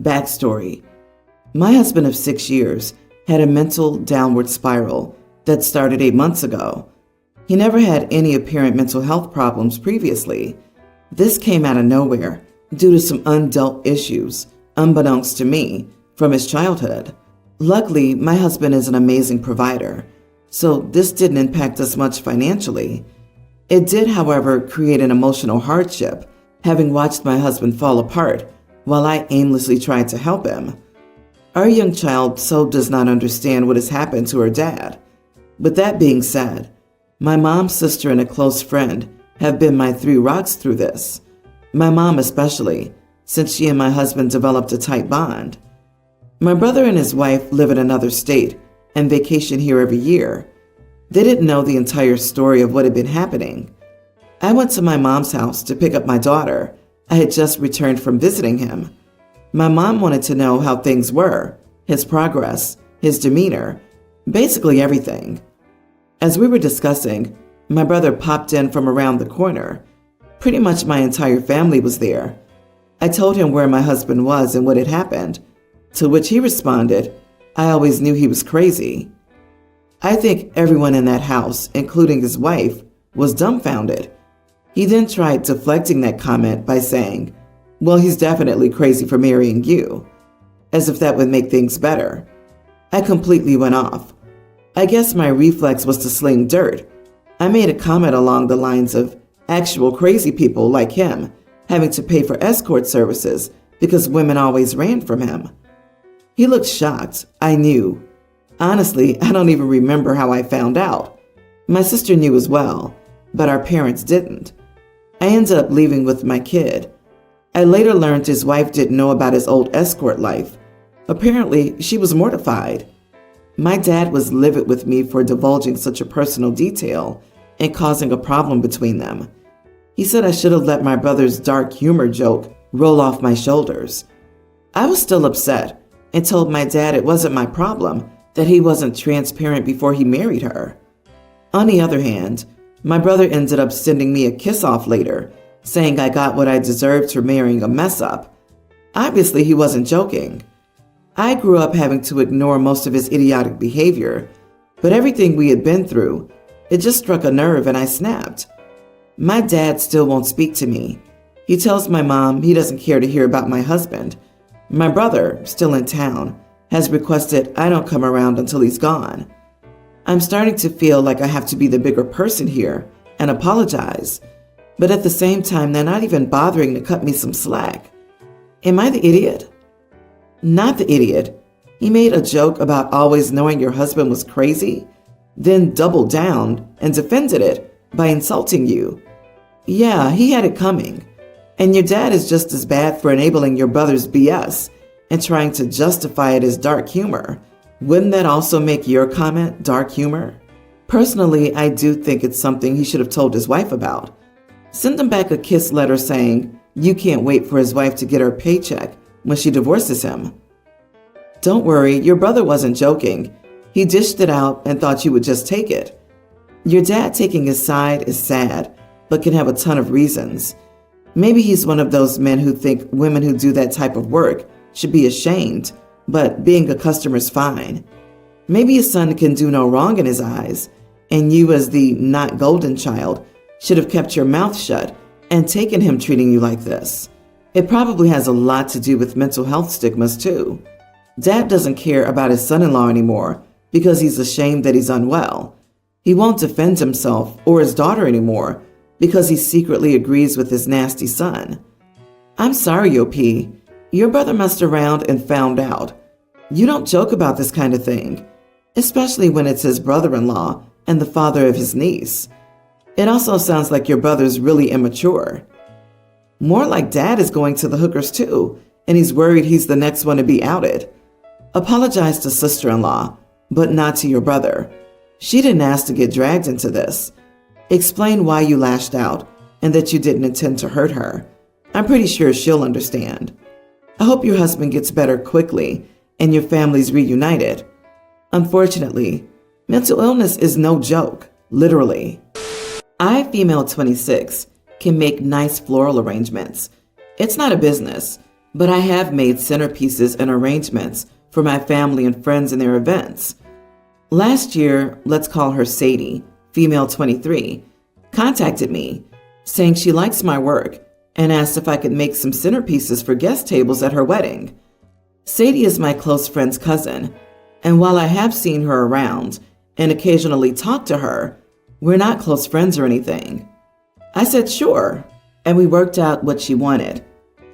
Backstory. My husband of 6 years had a mental downward spiral that started 8 months ago. He never had any apparent mental health problems previously. This came out of nowhere due to some undealt issues, unbeknownst to me, from his childhood. Luckily, my husband is an amazing provider, so this didn't impact us much financially. It did, however, create an emotional hardship, having watched my husband fall apart while I aimlessly tried to help him. Our young child so does not understand what has happened to her dad. With that being said, my mom's sister and a close friend have been my 3 rocks through this. My mom especially, since she and my husband developed a tight bond. My brother and his wife live in another state and vacation here every year. They didn't know the entire story of what had been happening. I went to my mom's house to pick up my daughter. I had just returned from visiting him. My mom wanted to know how things were, his progress, his demeanor, basically everything. As we were discussing, my brother popped in from around the corner. Pretty much my entire family was there. I told him where my husband was and what had happened, to which he responded, "I always knew he was crazy." I think everyone in that house, including his wife, was dumbfounded. He then tried deflecting that comment by saying, "Well, he's definitely crazy for marrying you," as if that would make things better. I completely went off. I guess my reflex was to sling dirt. I made a comment along the lines of actual crazy people like him having to pay for escort services because women always ran from him. He looked shocked. I knew. Honestly, I don't even remember how I found out. My sister knew as well, but our parents didn't. I ended up leaving with my kid. I later learned his wife didn't know about his old escort life. Apparently, she was mortified. My dad was livid with me for divulging such a personal detail and causing a problem between them. He said I should have let my brother's dark humor joke roll off my shoulders. I was still upset and told my dad it wasn't my problem that he wasn't transparent before he married her. On the other hand, my brother ended up sending me a kiss-off later, saying I got what I deserved for marrying a mess-up. Obviously, he wasn't joking. I grew up having to ignore most of his idiotic behavior, but everything we had been through, it just struck a nerve and I snapped. My dad still won't speak to me. He tells my mom he doesn't care to hear about my husband. My brother, still in town, has requested I don't come around until he's gone. I'm starting to feel like I have to be the bigger person here and apologize, but at the same time, they're not even bothering to cut me some slack. Am I the idiot? Not the idiot. He made a joke about always knowing your husband was crazy, then doubled down and defended it by insulting you. Yeah, he had it coming. And your dad is just as bad for enabling your brother's BS and trying to justify it as dark humor. Wouldn't that also make your comment dark humor? Personally, I do think it's something he should have told his wife about. Send him back a kiss letter saying you can't wait for his wife to get her paycheck when she divorces him. Don't worry, your brother wasn't joking. He dished it out and thought you would just take it. Your dad taking his side is sad, but can have a ton of reasons. Maybe he's one of those men who think women who do that type of work should be ashamed, but being a customer's fine. Maybe his son can do no wrong in his eyes, and you as the not golden child should have kept your mouth shut and taken him treating you like this. It probably has a lot to do with mental health stigmas too. Dad doesn't care about his son-in-law anymore because he's ashamed that he's unwell. He won't defend himself or his daughter anymore because he secretly agrees with his nasty son. I'm sorry, OP. Your brother messed around and found out. You don't joke about this kind of thing, especially when it's his brother-in-law and the father of his niece. It also sounds like your brother's really immature. More like Dad is going to the hookers too, and he's worried he's the next one to be outed. Apologize to sister-in-law, but not to your brother. She didn't ask to get dragged into this. Explain why you lashed out and that you didn't intend to hurt her. I'm pretty sure she'll understand. I hope your husband gets better quickly and your family's reunited. Unfortunately, mental illness is no joke, literally. I, female 26, can make nice floral arrangements. It's not a business. but I have made centerpieces and arrangements for my family and friends in their events. Last year, let's call her Sadie, female 23, contacted me saying she likes my work and asked if I could make some centerpieces for guest tables at her wedding. Sadie is my close friend's cousin, and while I have seen her around and occasionally talk to her, we're not close friends or anything. I said sure, and we worked out what she wanted.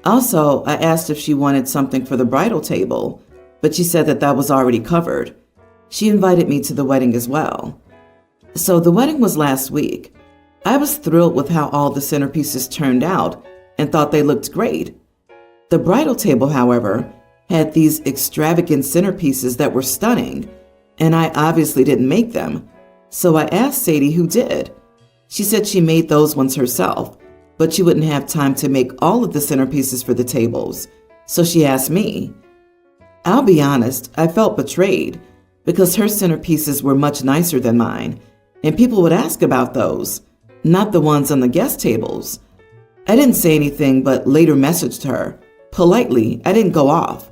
Also, I asked if she wanted something for the bridal table, but she said that was already covered. She invited me to the wedding as well. So the wedding was last week. I was thrilled with how all the centerpieces turned out and thought they looked great. The bridal table, however, had these extravagant centerpieces that were stunning, and I obviously didn't make them. So I asked Sadie who did. She said she made those ones herself, but she wouldn't have time to make all of the centerpieces for the tables. So she asked me. I'll be honest, I felt betrayed because her centerpieces were much nicer than mine, and people would ask about those, not the ones on the guest tables. I didn't say anything but later messaged her. Politely, I didn't go off.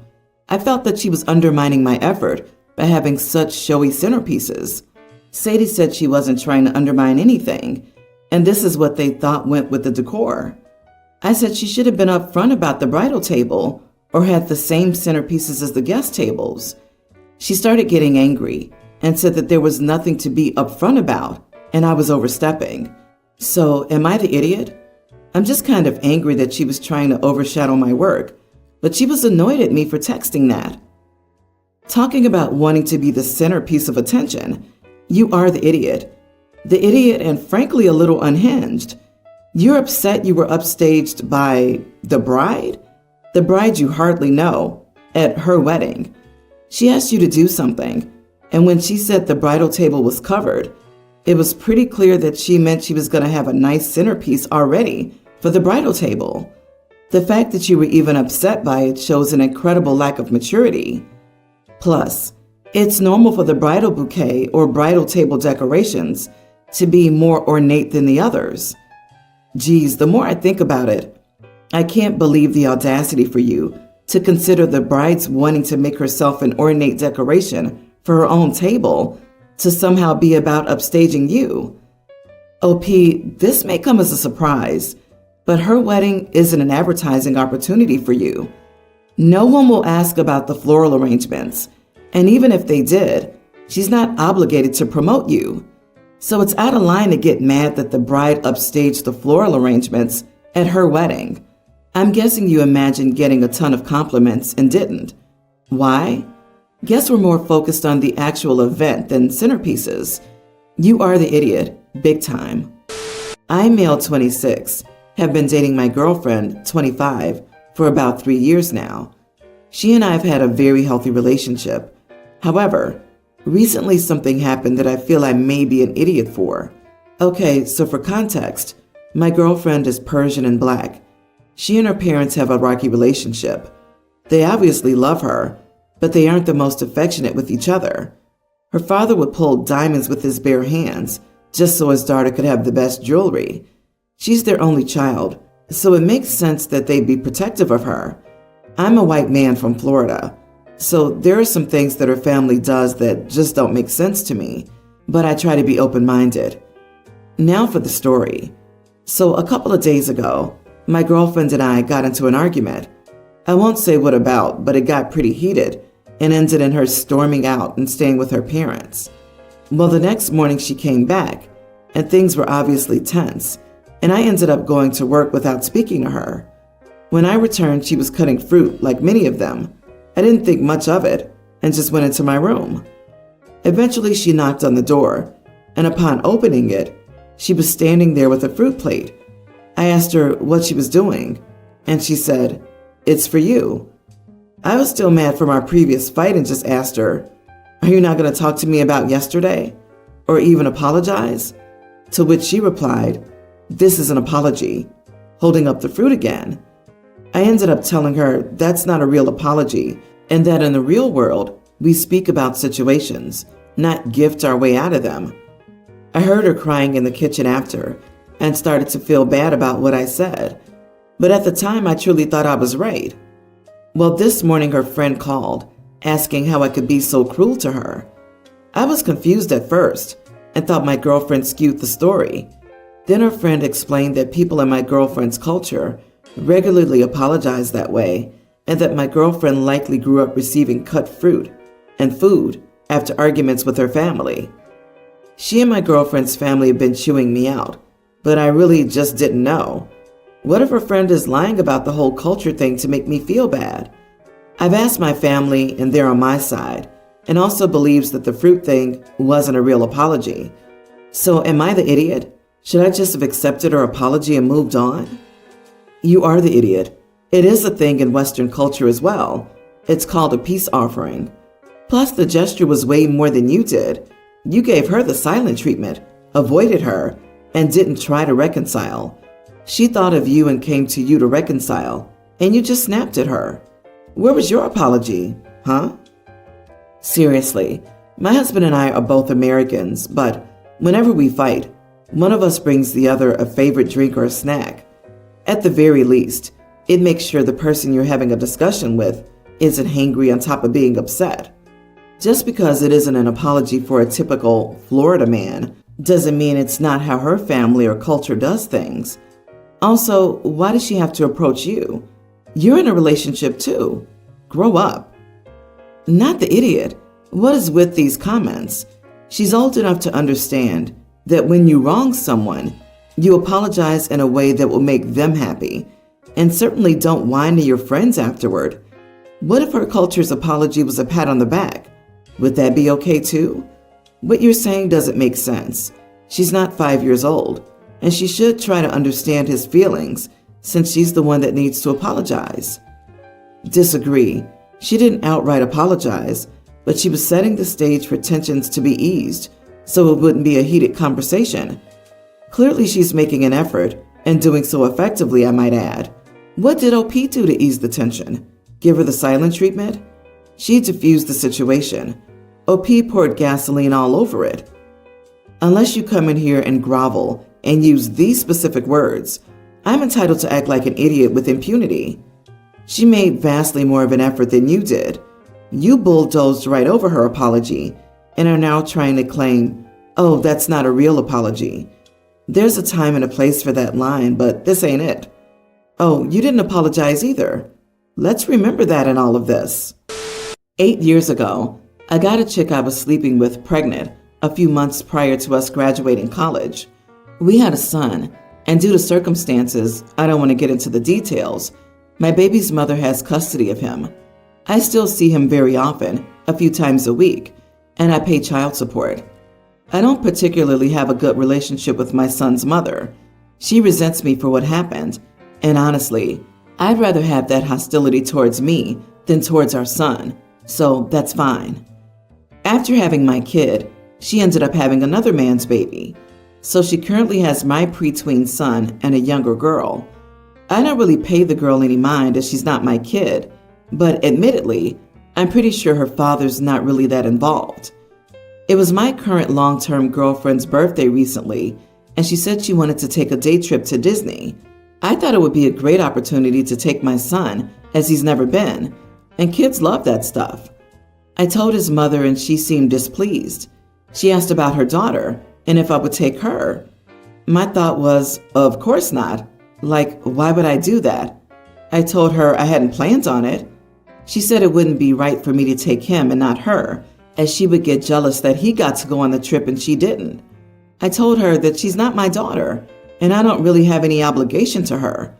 I felt that she was undermining my effort by having such showy centerpieces. Sadie said she wasn't trying to undermine anything, and this is what they thought went with the decor. I said she should have been upfront about the bridal table or had the same centerpieces as the guest tables. She started getting angry and said that there was nothing to be upfront about and I was overstepping. So am I the idiot? I'm just kind of angry that she was trying to overshadow my work, but she was annoyed at me for texting that. Talking about wanting to be the centerpiece of attention, you are the idiot. The idiot and frankly a little unhinged. You're upset you were upstaged by the bride? The bride you hardly know, at her wedding. She asked you to do something, and when she said the bridal table was covered, it was pretty clear that she meant she was going to have a nice centerpiece already for the bridal table. The fact that you were even upset by it shows an incredible lack of maturity. Plus, it's normal for the bridal bouquet or bridal table decorations to be more ornate than the others. Geez, the more I think about it, I can't believe the audacity for you to consider the bride's wanting to make herself an ornate decoration for her own table to somehow be about upstaging you. OP, this may come as a surprise, but her wedding isn't an advertising opportunity for you. No one will ask about the floral arrangements, and even if they did, she's not obligated to promote you. So it's out of line to get mad that the bride upstaged the floral arrangements at her wedding. I'm guessing you imagined getting a ton of compliments and didn't. Why? Guess we're more focused on the actual event than centerpieces. You are the idiot, big time. I'm male 26, have been dating my girlfriend, 25, for about 3 years now. She and I have had a very healthy relationship. However, recently something happened that I feel I may be an idiot for. Okay, so for context, my girlfriend is Persian and black. She and her parents have a rocky relationship. They obviously love her, but they aren't the most affectionate with each other. Her father would pull diamonds with his bare hands just so his daughter could have the best jewelry. She's their only child, so it makes sense that they'd be protective of her. I'm a white man from Florida, so there are some things that her family does that just don't make sense to me, but I try to be open-minded. Now for the story. So a couple of days ago, my girlfriend and I got into an argument. I won't say what about, but it got pretty heated and ended in her storming out and staying with her parents. Well, the next morning she came back, and things were obviously tense, and I ended up going to work without speaking to her. When I returned, she was cutting fruit, like many of them. I didn't think much of it, and just went into my room. Eventually, she knocked on the door, and upon opening it, she was standing there with a fruit plate. I asked her what she was doing, and she said, "It's for you." I was still mad from our previous fight and just asked her, "Are you not going to talk to me about yesterday? Or even apologize?" To which she replied, "This is an apology," holding up the fruit again. I ended up telling her that's not a real apology, and that in the real world, we speak about situations, not gift our way out of them. I heard her crying in the kitchen after, and started to feel bad about what I said. But at the time, I truly thought I was right. Well, this morning her friend called, asking how I could be so cruel to her. I was confused at first and thought my girlfriend skewed the story. Then her friend explained that people in my girlfriend's culture regularly apologize that way, and that my girlfriend likely grew up receiving cut fruit and food after arguments with her family. She and my girlfriend's family have been chewing me out, but I really just didn't know. What if her friend is lying about the whole culture thing to make me feel bad? I've asked my family, and they're on my side, and also believes that the fruit thing wasn't a real apology. So am I the idiot? Should I just have accepted her apology and moved on? You are the idiot. It is a thing in Western culture as well. It's called a peace offering. Plus, the gesture was way more than you did. You gave her the silent treatment, avoided her, and didn't try to reconcile. She thought of you and came to you to reconcile, and you just snapped at her. Where was your apology, huh? Seriously, my husband and I are both Americans, but whenever we fight, one of us brings the other a favorite drink or a snack. At the very least, it makes sure the person you're having a discussion with isn't hangry on top of being upset. Just because it isn't an apology for a typical Florida man doesn't mean it's not how her family or culture does things. Also, why does she have to approach you? You're in a relationship too. Grow up. Not the idiot. What is with these comments? She's old enough to understand that when you wrong someone, you apologize in a way that will make them happy, and certainly don't whine to your friends afterward. What if her culture's apology was a pat on the back? Would that be okay too? What you're saying doesn't make sense. She's not 5 years old, and she should try to understand his feelings since she's the one that needs to apologize. Disagree. She didn't outright apologize, but she was setting the stage for tensions to be eased so it wouldn't be a heated conversation. Clearly she's making an effort, and doing so effectively, I might add. What did OP do to ease the tension? Give her the silent treatment? She diffused the situation. OP poured gasoline all over it. Unless you come in here and grovel and use these specific words, I'm entitled to act like an idiot with impunity. She made vastly more of an effort than you did. You bulldozed right over her apology and are now trying to claim, oh, that's not a real apology. There's a time and a place for that line, but this ain't it. Oh, you didn't apologize either. Let's remember that in all of this. 8 years ago, I got a chick I was sleeping with pregnant a few months prior to us graduating college. We had a son, and due to circumstances, I don't want to get into the details, my baby's mother has custody of him. I still see him very often, a few times a week, and I pay child support. I don't particularly have a good relationship with my son's mother. She resents me for what happened, and honestly, I'd rather have that hostility towards me than towards our son, so that's fine. After having my kid, she ended up having another man's baby, so she currently has my preteen son and a younger girl. I don't really pay the girl any mind as she's not my kid, but admittedly, I'm pretty sure her father's not really that involved. It was my current long-term girlfriend's birthday recently, and she said she wanted to take a day trip to Disney. I thought it would be a great opportunity to take my son, as he's never been, and kids love that stuff. I told his mother and she seemed displeased. She asked about her daughter and if I would take her. My thought was, of course not. Like, why would I do that? I told her I hadn't planned on it. She said it wouldn't be right for me to take him and not her, as she would get jealous that he got to go on the trip and she didn't. I told her that she's not my daughter, and I don't really have any obligation to her.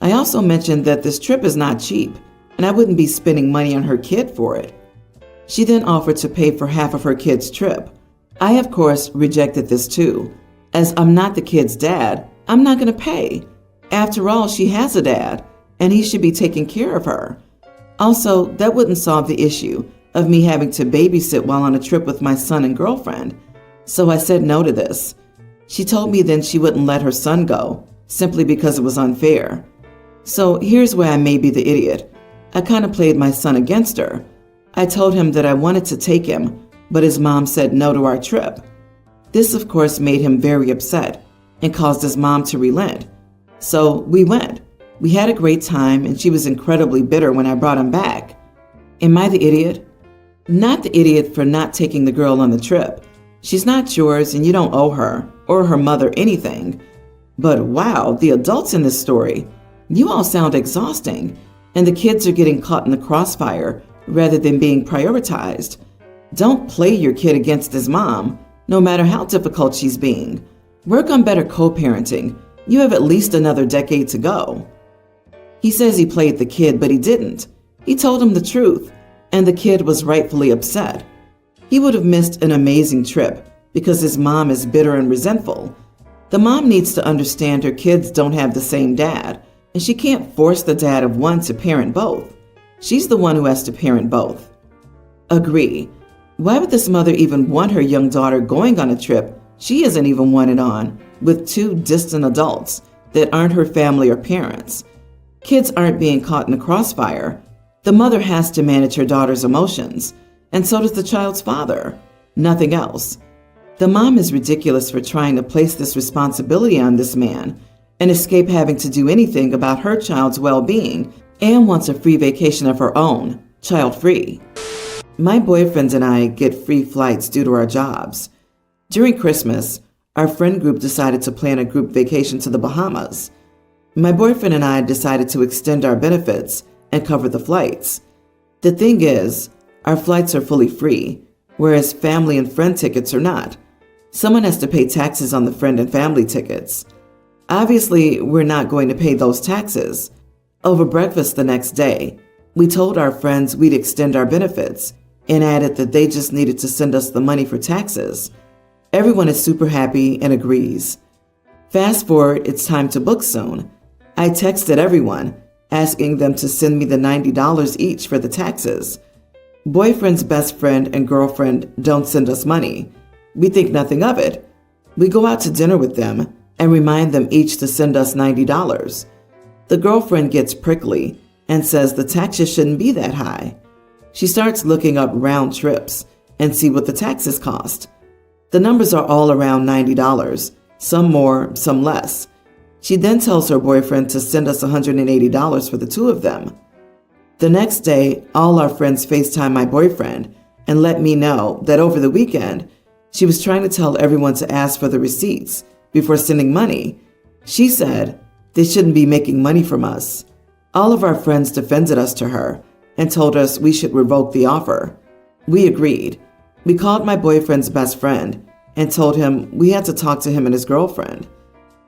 I also mentioned that this trip is not cheap, and I wouldn't be spending money on her kid for it. She then offered to pay for half of her kid's trip. I, of course, rejected this too. As I'm not the kid's dad, I'm not going to pay. After all, she has a dad, and he should be taking care of her. Also, that wouldn't solve the issue of me having to babysit while on a trip with my son and girlfriend. So I said no to this. She told me then she wouldn't let her son go, simply because it was unfair. So here's where I may be the idiot. I kind of played my son against her. I told him that I wanted to take him, but his mom said no to our trip. This, of course, made him very upset and caused his mom to relent. So we went. We had a great time and she was incredibly bitter when I brought him back. Am I the idiot? Not the idiot for not taking the girl on the trip. She's not yours and you don't owe her or her mother anything. But wow, the adults in this story, you all sound exhausting, and the kids are getting caught in the crossfire rather than being prioritized. Don't play your kid against his mom, no matter how difficult she's being. Work on better co-parenting. You have at least another decade to go. He says he played the kid, but he didn't. He told him the truth, and the kid was rightfully upset. He would have missed an amazing trip because his mom is bitter and resentful. The mom needs to understand her kids don't have the same dad, and she can't force the dad of one to parent both. She's the one who has to parent both. Agree. Why would this mother even want her young daughter going on a trip she isn't even wanted on with two distant adults that aren't her family or parents? Kids aren't being caught in the crossfire. The mother has to manage her daughter's emotions, and so does the child's father. Nothing else. The mom is ridiculous for trying to place this responsibility on this man and escape having to do anything about her child's well-being, and wants a free vacation of her own, child-free. My boyfriend and I get free flights due to our jobs. During Christmas, our friend group decided to plan a group vacation to the Bahamas. My boyfriend and I decided to extend our benefits and cover the flights. The thing is, our flights are fully free, whereas family and friend tickets are not. Someone has to pay taxes on the friend and family tickets. Obviously, we're not going to pay those taxes. Over breakfast the next day, we told our friends we'd extend our benefits and added that they just needed to send us the money for taxes. Everyone is super happy and agrees. Fast forward, it's time to book soon. I texted everyone, asking them to send me the $90 each for the taxes. Boyfriend's best friend and girlfriend don't send us money. We think nothing of it. We go out to dinner with them and remind them each to send us $90. The girlfriend gets prickly and says the taxes shouldn't be that high. She starts looking up round trips and see what the taxes cost. The numbers are all around $90, some more, some less. She then tells her boyfriend to send us $180 for the two of them. The next day, all our friends FaceTime my boyfriend and let me know that over the weekend, she was trying to tell everyone to ask for the receipts before sending money. She said they shouldn't be making money from us. All of our friends defended us to her and told us we should revoke the offer. We agreed. We called my boyfriend's best friend and told him we had to talk to him and his girlfriend.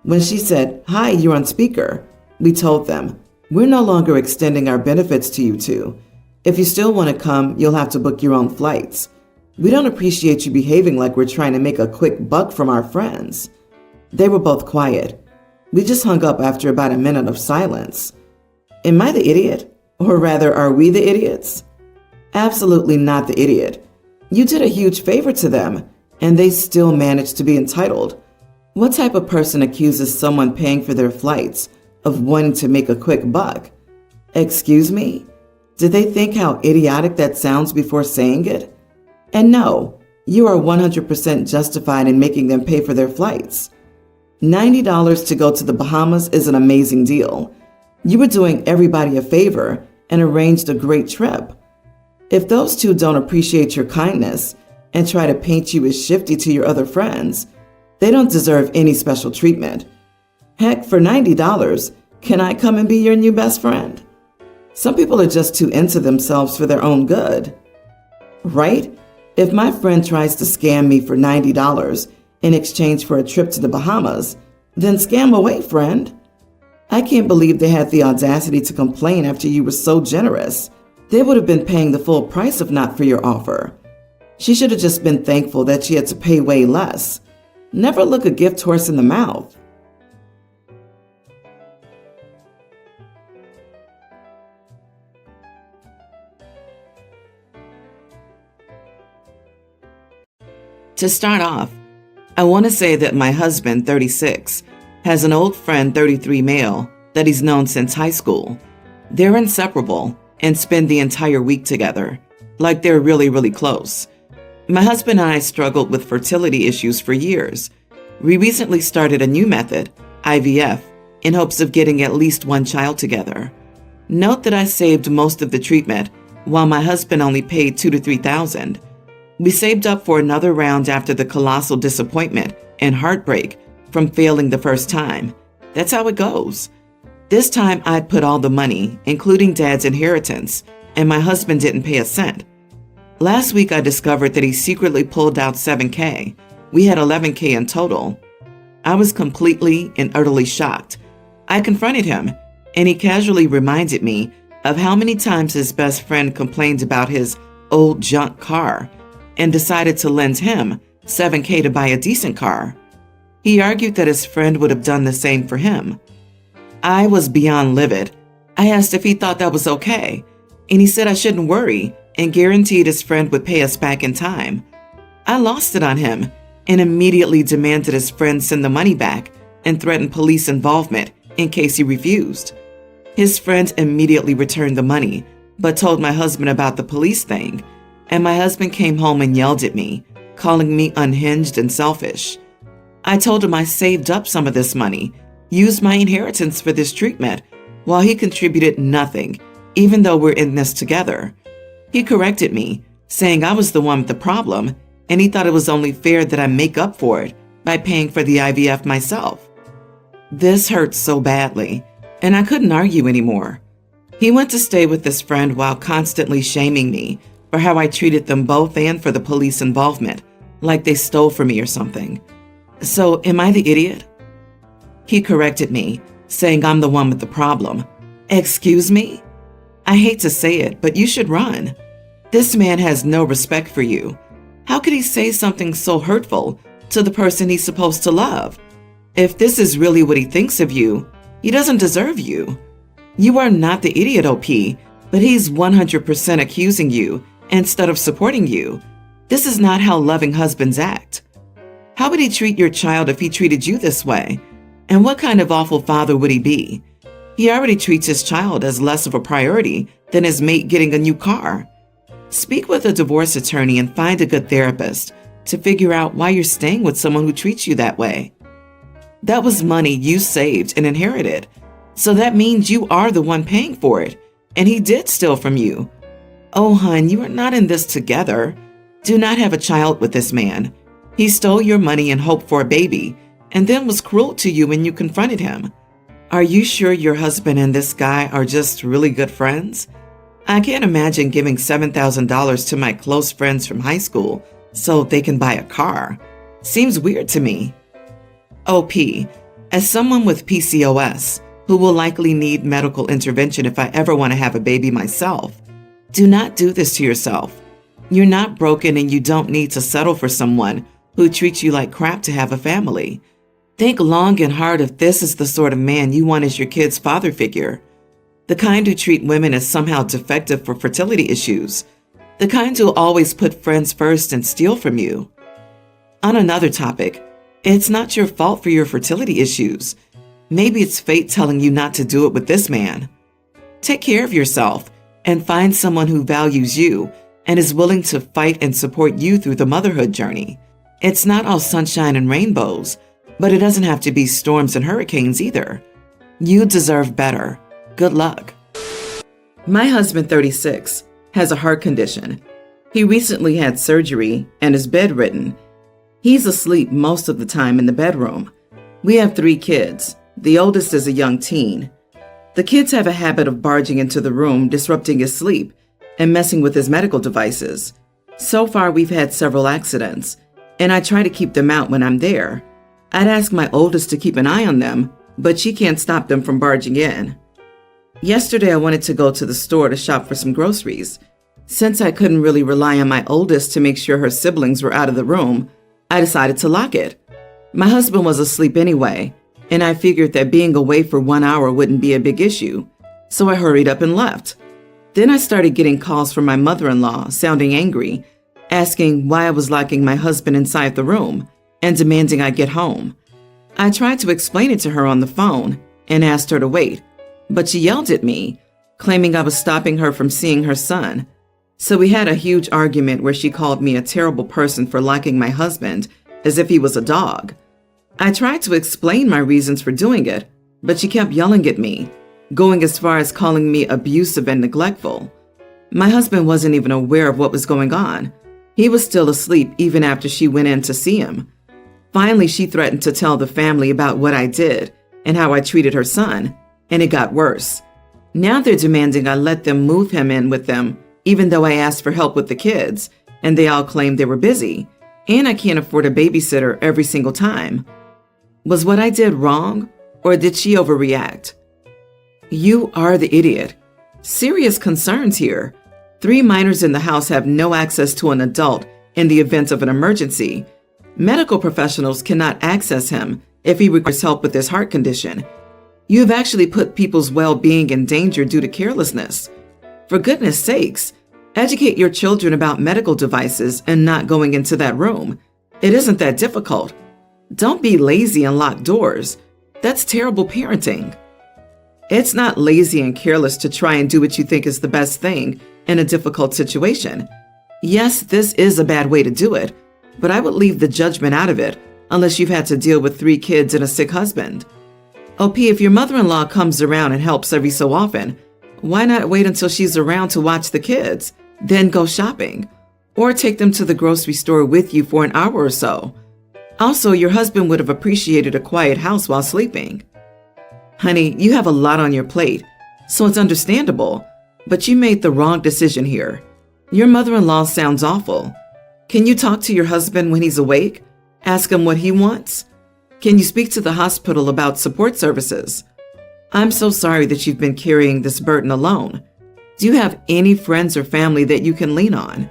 When she said, "Hi, you're on speaker," we told them, "We're no longer extending our benefits to you two. If you still want to come, you'll have to book your own flights. We don't appreciate you behaving like we're trying to make a quick buck from our friends." They were both quiet. We just hung up after about a minute of silence. Am I the idiot? Or rather, are we the idiots? Absolutely not the idiot. You did a huge favor to them, and they still managed to be entitled. What type of person accuses someone paying for their flights of wanting to make a quick buck? Excuse me? Did they think how idiotic that sounds before saying it? And no, you are 100% justified in making them pay for their flights. $90 to go to the Bahamas is an amazing deal. You were doing everybody a favor and arranged a great trip. If those two don't appreciate your kindness and try to paint you as shifty to your other friends, they don't deserve any special treatment. Heck, for $90, can I come and be your new best friend? Some people are just too into themselves for their own good. Right? If my friend tries to scam me for $90 in exchange for a trip to the Bahamas, then scam away, friend. I can't believe they had the audacity to complain after you were so generous. They would have been paying the full price if not for your offer. She should have just been thankful that she had to pay way less. Never look a gift horse in the mouth. To start off, I want to say that my husband, 36, has an old friend, 33 male, that he's known since high school. They're inseparable and spend the entire week together, like they're really, really close. My husband and I struggled with fertility issues for years. We recently started a new method, IVF, in hopes of getting at least one child together. Note that I saved most of the treatment, while my husband only paid $2,000 to $3,000. We saved up for another round after the colossal disappointment and heartbreak from failing the first time. That's how it goes. This time I'd put all the money, including Dad's inheritance, and my husband didn't pay a cent. Last week I discovered that he secretly pulled out $7,000. We had $11,000 in total. I was completely and utterly shocked. I confronted him, and he casually reminded me of how many times his best friend complained about his old junk car and decided to lend him $7,000 to buy a decent car. He argued that his friend would have done the same for him. I was beyond livid. I asked if he thought that was okay, and he said I shouldn't worry and guaranteed his friend would pay us back in time. I lost it on him and immediately demanded his friend send the money back and threatened police involvement in case he refused. His friend immediately returned the money, but told my husband about the police thing, and my husband came home and yelled at me, calling me unhinged and selfish. I told him I saved up some of this money, used my inheritance for this treatment, while he contributed nothing, even though we're in this together. He corrected me, saying I was the one with the problem, and he thought it was only fair that I make up for it by paying for the IVF myself. This hurt so badly, and I couldn't argue anymore. He went to stay with this friend while constantly shaming me for how I treated them both and for the police involvement, like they stole from me or something. So, am I the idiot? He corrected me, saying I'm the one with the problem. Excuse me? I hate to say it, but you should run. This man has no respect for you. How could he say something so hurtful to the person he's supposed to love? If this is really what he thinks of you, he doesn't deserve you. You are not the idiot, OP, but he's 100% accusing you instead of supporting you. This is not how loving husbands act. How would he treat your child if he treated you this way? And what kind of awful father would he be? He already treats his child as less of a priority than his mate getting a new car. Speak with a divorce attorney and find a good therapist to figure out why you're staying with someone who treats you that way. That was money you saved and inherited, so that means you are the one paying for it, and he did steal from you. Oh, hon, you are not in this together. Do not have a child with this man. He stole your money and hoped for a baby, and then was cruel to you when you confronted him. Are you sure your husband and this guy are just really good friends? I can't imagine giving $7,000 to my close friends from high school so they can buy a car. Seems weird to me. OP, as someone with PCOS, who will likely need medical intervention if I ever want to have a baby myself, do not do this to yourself. You're not broken and you don't need to settle for someone who treats you like crap to have a family. Think long and hard if this is the sort of man you want as your kid's father figure. The kind who treat women as somehow defective for fertility issues. The kind who always put friends first and steal from you. On another topic, it's not your fault for your fertility issues. Maybe it's fate telling you not to do it with this man. Take care of yourself and find someone who values you and is willing to fight and support you through the motherhood journey. It's not all sunshine and rainbows, but it doesn't have to be storms and hurricanes either. You deserve better. Good luck. My husband, 36, has a heart condition. He recently had surgery and is bedridden. He's asleep most of the time in the bedroom. We have 3 kids. The oldest is a young teen. The kids have a habit of barging into the room, disrupting his sleep, and messing with his medical devices. So far, we've had several accidents, and I try to keep them out when I'm there. I'd ask my oldest to keep an eye on them, but she can't stop them from barging in. Yesterday, I wanted to go to the store to shop for some groceries. Since I couldn't really rely on my oldest to make sure her siblings were out of the room, I decided to lock it. My husband was asleep anyway, and I figured that being away for 1 hour wouldn't be a big issue, so I hurried up and left. Then I started getting calls from my mother-in-law, sounding angry, asking why I was locking my husband inside the room and demanding I get home. I tried to explain it to her on the phone and asked her to wait, but she yelled at me, claiming I was stopping her from seeing her son. So we had a huge argument where she called me a terrible person for locking my husband as if he was a dog. I tried to explain my reasons for doing it, but she kept yelling at me, going as far as calling me abusive and neglectful. My husband wasn't even aware of what was going on. He was still asleep even after she went in to see him. Finally, she threatened to tell the family about what I did and how I treated her son, and it got worse. Now they're demanding I let them move him in with them, even though I asked for help with the kids, and they all claimed they were busy, and I can't afford a babysitter every single time. Was what I did wrong, or did she overreact? You are the idiot. Serious concerns here. 3 minors in the house have no access to an adult in the event of an emergency. Medical professionals cannot access him if he requires help with his heart condition. You have actually put people's well-being in danger due to carelessness. For goodness sakes, educate your children about medical devices and not going into that room. It isn't that difficult. Don't be lazy and lock doors. That's terrible parenting. It's not lazy and careless to try and do what you think is the best thing in a difficult situation. Yes, this is a bad way to do it, but I would leave the judgment out of it unless you've had to deal with 3 kids and a sick husband. OP, if your mother-in-law comes around and helps every so often, why not wait until she's around to watch the kids, then go shopping, or take them to the grocery store with you for an hour or so? Also, your husband would have appreciated a quiet house while sleeping. Honey, you have a lot on your plate, so it's understandable, but you made the wrong decision here. Your mother-in-law sounds awful. Can you talk to your husband when he's awake? Ask him what he wants? Can you speak to the hospital about support services? I'm so sorry that you've been carrying this burden alone. Do you have any friends or family that you can lean on?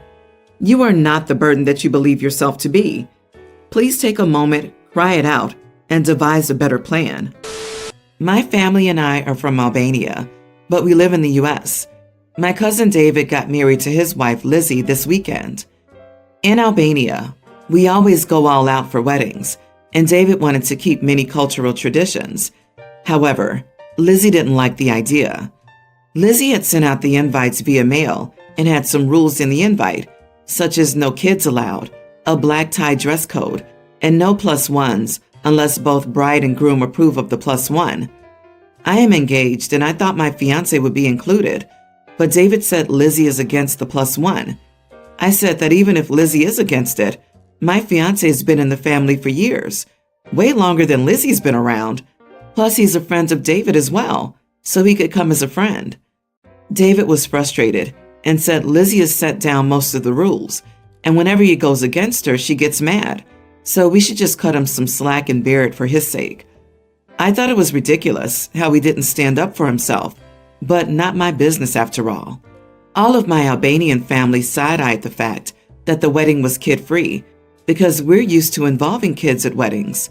You are not the burden that you believe yourself to be. Please take a moment, cry it out, and devise a better plan. My family and I are from Albania, but we live in the U.S. My cousin David got married to his wife Lizzie this weekend. In Albania, we always go all out for weddings, and David wanted to keep many cultural traditions. However, Lizzie didn't like the idea. Lizzie had sent out the invites via mail and had some rules in the invite, such as no kids allowed, a black tie dress code, and no +1s unless both bride and groom approve of the +1. I am engaged and I thought my fiance would be included, but David said Lizzie is against the +1. I said that even if Lizzie is against it, my fiance has been in the family for years, way longer than Lizzie's been around. Plus, he's a friend of David as well, so he could come as a friend. David was frustrated and said Lizzie has set down most of the rules, and whenever he goes against her, she gets mad, so we should just cut him some slack and bear it for his sake. I thought it was ridiculous how he didn't stand up for himself, but not my business after all. All of my Albanian family side-eyed the fact that the wedding was kid-free because we're used to involving kids at weddings.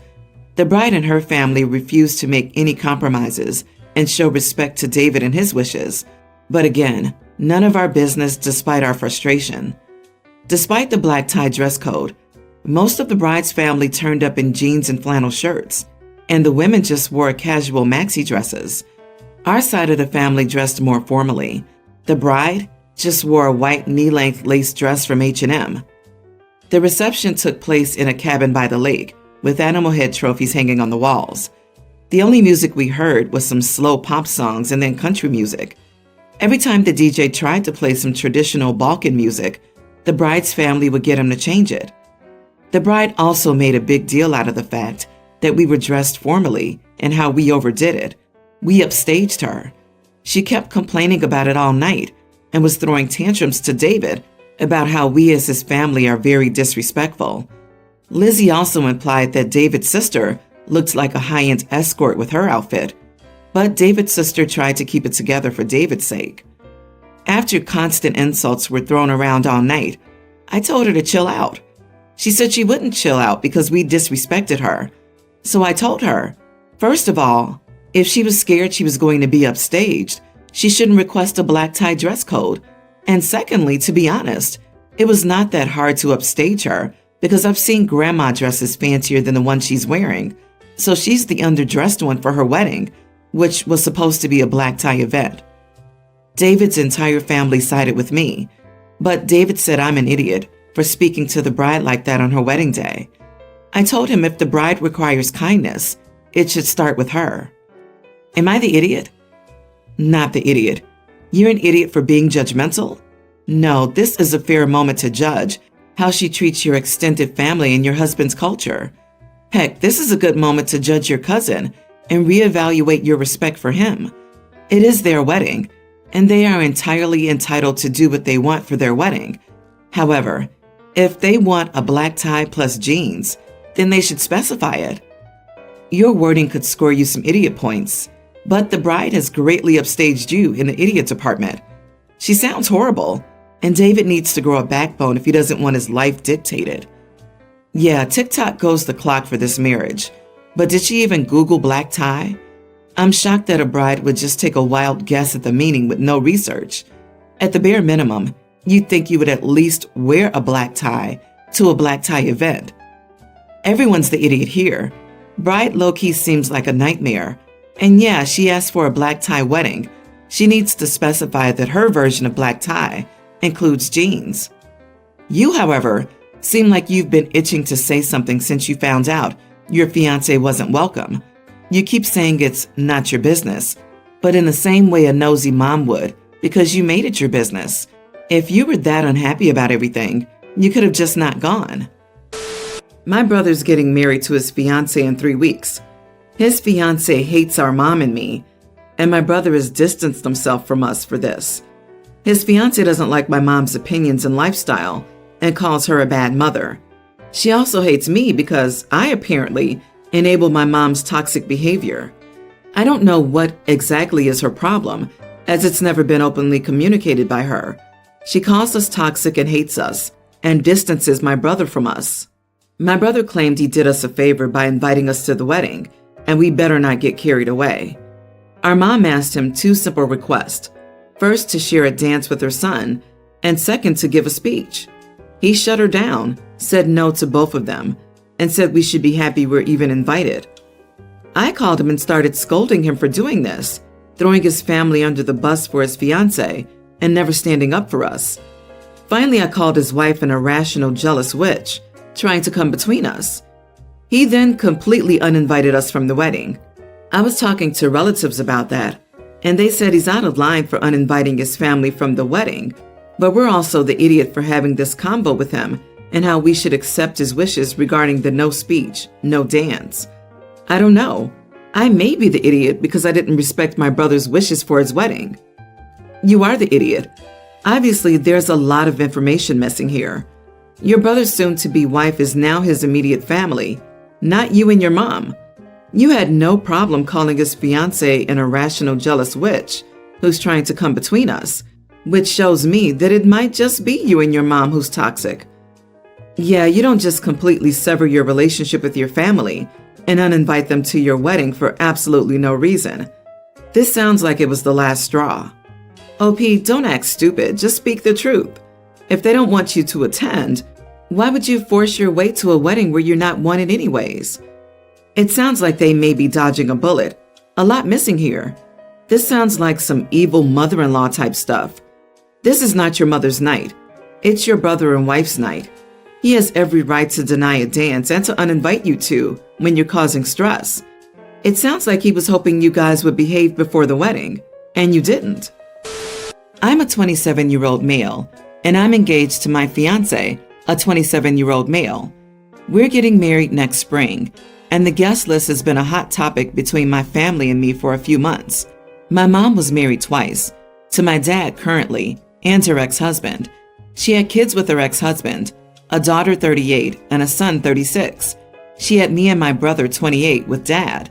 The bride and her family refused to make any compromises and show respect to David and his wishes. But again, none of our business despite our frustration. Despite the black tie dress code, most of the bride's family turned up in jeans and flannel shirts, and the women just wore casual maxi dresses. Our side of the family dressed more formally. The bride just wore a white knee-length lace dress from H&M. The reception took place in a cabin by the lake, with animal head trophies hanging on the walls. The only music we heard was some slow pop songs and then country music. Every time the DJ tried to play some traditional Balkan music, the bride's family would get him to change it. The bride also made a big deal out of the fact that we were dressed formally and how we overdid it. We upstaged her. She kept complaining about it all night and was throwing tantrums to David about how we as his family are very disrespectful. Lizzie also implied that David's sister looked like a high-end escort with her outfit, but David's sister tried to keep it together for David's sake. After constant insults were thrown around all night, I told her to chill out. She said she wouldn't chill out because we disrespected her. So I told her, first of all, if she was scared she was going to be upstaged, she shouldn't request a black tie dress code. And secondly, to be honest, it was not that hard to upstage her because I've seen grandma dresses fancier than the one she's wearing. So she's the underdressed one for her wedding, which was supposed to be a black tie event. David's entire family sided with me, but David said I'm an idiot for speaking to the bride like that on her wedding day. I told him if the bride requires kindness, it should start with her. Am I the idiot? Not the idiot. You're an idiot for being judgmental? No, this is a fair moment to judge how she treats your extended family and your husband's culture. Heck, this is a good moment to judge your cousin and reevaluate your respect for him. It is their wedding, and they are entirely entitled to do what they want for their wedding. However, if they want a black tie plus jeans, then they should specify it. Your wording could score you some idiot points, but the bride has greatly upstaged you in the idiot department. She sounds horrible, and David needs to grow a backbone if he doesn't want his life dictated. Yeah, TikTok goes the clock for this marriage, but did she even Google black tie? I'm shocked that a bride would just take a wild guess at the meaning with no research. At the bare minimum, you'd think you would at least wear a black tie to a black tie event. Everyone's the idiot here. Bride low-key seems like a nightmare. And yeah, she asked for a black tie wedding. She needs to specify that her version of black tie includes jeans. You, however, seem like you've been itching to say something since you found out your fiancé wasn't welcome. You keep saying it's not your business, but in the same way a nosy mom would, because you made it your business. If you were that unhappy about everything, you could have just not gone. My brother's getting married to his fiancé in 3 weeks. His fiancé hates our mom and me, and my brother has distanced himself from us for this. His fiancé doesn't like my mom's opinions and lifestyle and calls her a bad mother. She also hates me because I apparently enable my mom's toxic behavior. I don't know what exactly is her problem, as it's never been openly communicated by her. She calls us toxic and hates us, and distances my brother from us. My brother claimed he did us a favor by inviting us to the wedding, and we better not get carried away. Our mom asked him 2 simple requests. First, to share a dance with her son, and second, to give a speech. He shut her down, said no to both of them, and said we should be happy we're even invited. I called him and started scolding him for doing this, throwing his family under the bus for his fiancé, and never standing up for us. Finally, I called his wife an irrational, jealous witch, trying to come between us. He then completely uninvited us from the wedding. I was talking to relatives about that, and they said he's out of line for uninviting his family from the wedding, but we're also the idiot for having this combo with him and how we should accept his wishes regarding the no speech, no dance. I don't know. I may be the idiot because I didn't respect my brother's wishes for his wedding. You are the idiot. Obviously, there's a lot of information missing here. Your brother's soon-to-be wife is now his immediate family, not you and your mom. You had no problem calling his fiancé an irrational, jealous witch who's trying to come between us, which shows me that it might just be you and your mom who's toxic. Yeah, you don't just completely sever your relationship with your family and uninvite them to your wedding for absolutely no reason. This sounds like it was the last straw. OP, don't act stupid, just speak the truth. If they don't want you to attend, why would you force your way to a wedding where you're not wanted anyways? It sounds like they may be dodging a bullet. A lot missing here. This sounds like some evil mother-in-law type stuff. This is not your mother's night. It's your brother and wife's night. He has every right to deny a dance and to uninvite you to when you're causing stress. It sounds like he was hoping you guys would behave before the wedding, and you didn't. I'm a 27-year-old male, and I'm engaged to my fiancé, a 27-year-old male. We're getting married next spring, and the guest list has been a hot topic between my family and me for a few months. My mom was married twice, to my dad currently, and her ex-husband. She had kids with her ex-husband, a daughter 38 and a son 36. She had me and my brother 28 with dad.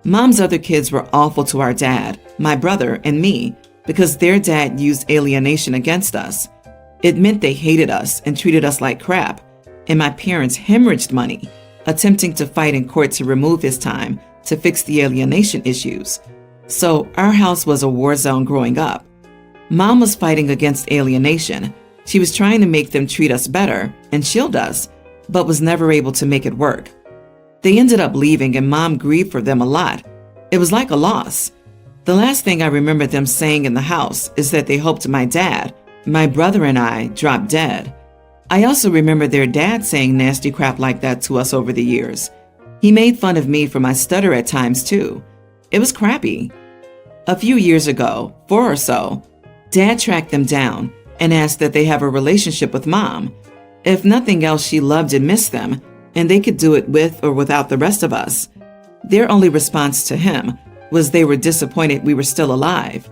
Mom's other kids were awful to our dad, my brother, and me because their dad used alienation against us. It meant they hated us and treated us like crap, and my parents hemorrhaged money, attempting to fight in court to remove his time to fix the alienation issues. So our house was a war zone growing up. Mom was fighting against alienation. She was trying to make them treat us better and shield us, but was never able to make it work. They ended up leaving and Mom grieved for them a lot. It was like a loss. The last thing I remember them saying in the house is that they hoped my dad, my brother, and I dropped dead. I also remember their dad saying nasty crap like that to us over the years. He made fun of me for my stutter at times too. It was crappy. A few years ago, 4 or so, Dad tracked them down and asked that they have a relationship with Mom. If nothing else, she loved and missed them, and they could do it with or without the rest of us. Their only response to him was they were disappointed we were still alive.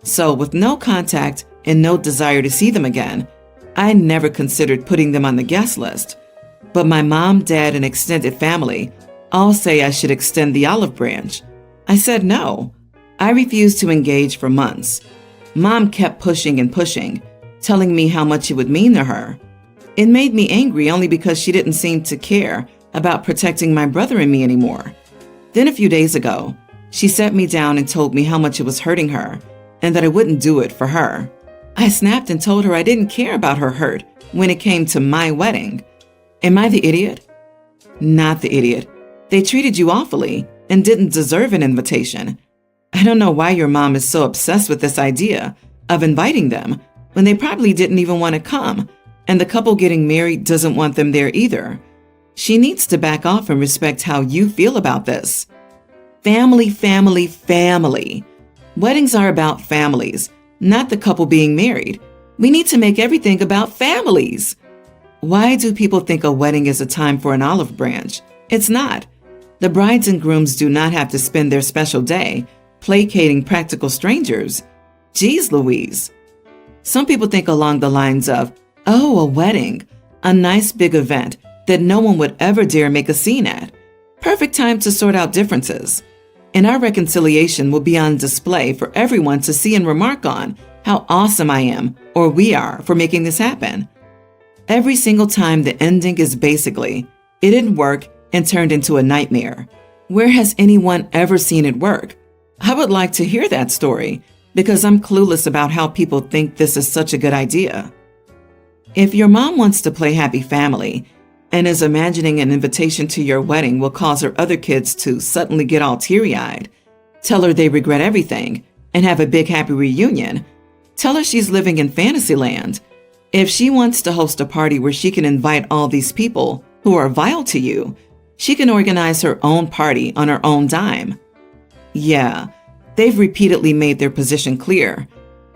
So with no contact and no desire to see them again, I never considered putting them on the guest list. But my mom, dad, and extended family all say I should extend the olive branch. I said no. I refused to engage for months. Mom kept pushing and pushing, telling me how much it would mean to her. It made me angry only because she didn't seem to care about protecting my brother and me anymore. Then a few days ago, she sat me down and told me how much it was hurting her and that I wouldn't do it for her. I snapped and told her I didn't care about her hurt when it came to my wedding. Am I the idiot? Not the idiot. They treated you awfully and didn't deserve an invitation. I don't know why your mom is so obsessed with this idea of inviting them when they probably didn't even want to come, and the couple getting married doesn't want them there either. She needs to back off and respect how you feel about this. Family, family, family. Weddings are about families, not the couple being married. We need to make everything about families. Why do people think a wedding is a time for an olive branch? It's not. The brides and grooms do not have to spend their special day placating practical strangers. Geez Louise. Some people think along the lines of, oh, a wedding, a nice big event that no one would ever dare make a scene at. Perfect time to sort out differences. And our reconciliation will be on display for everyone to see and remark on how awesome I am, or we are, for making this happen. Every single time the ending is basically, it didn't work and turned into a nightmare. Where has anyone ever seen it work? I would like to hear that story because I'm clueless about how people think this is such a good idea. If your mom wants to play happy family and is imagining an invitation to your wedding will cause her other kids to suddenly get all teary-eyed, tell her they regret everything and have a big happy reunion. Tell her she's living in fantasy land. If she wants to host a party where she can invite all these people who are vile to you, she can organize her own party on her own dime. Yeah, they've repeatedly made their position clear.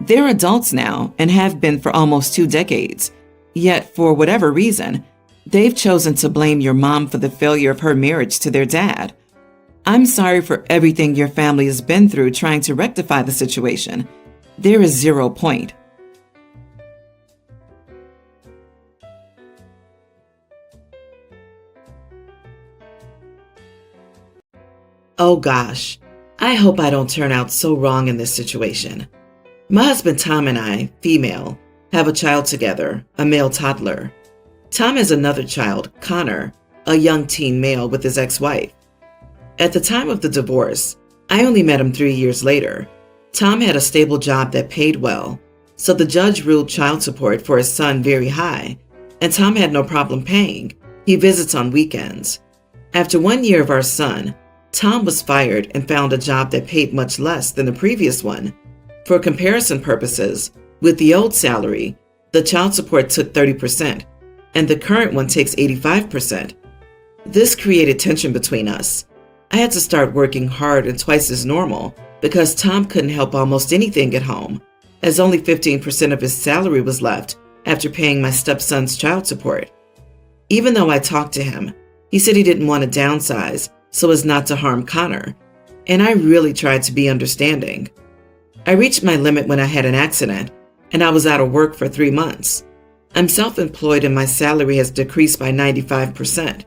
They're adults now and have been for almost 2 decades. Yet, for whatever reason, they've chosen to blame your mom for the failure of her marriage to their dad. I'm sorry for everything your family has been through trying to rectify the situation. There is 0 point. Oh gosh, I hope I don't turn out so wrong in this situation. My husband Tom and I, female, have a child together, a male toddler. Tom has another child, Connor, a young teen male with his ex-wife. At the time of the divorce, I only met him 3 years later. Tom had a stable job that paid well, so the judge ruled child support for his son very high, and Tom had no problem paying. He visits on weekends. After 1 year of our son, Tom was fired and found a job that paid much less than the previous one. For comparison purposes, with the old salary, the child support took 30%, and the current one takes 85%. This created tension between us. I had to start working hard and twice as normal because Tom couldn't help almost anything at home, as only 15% of his salary was left after paying my stepson's child support. Even though I talked to him, he said he didn't want to downsize so as not to harm Connor, and I really tried to be understanding. I reached my limit when I had an accident, and I was out of work for 3 months. I'm self-employed and my salary has decreased by 95%.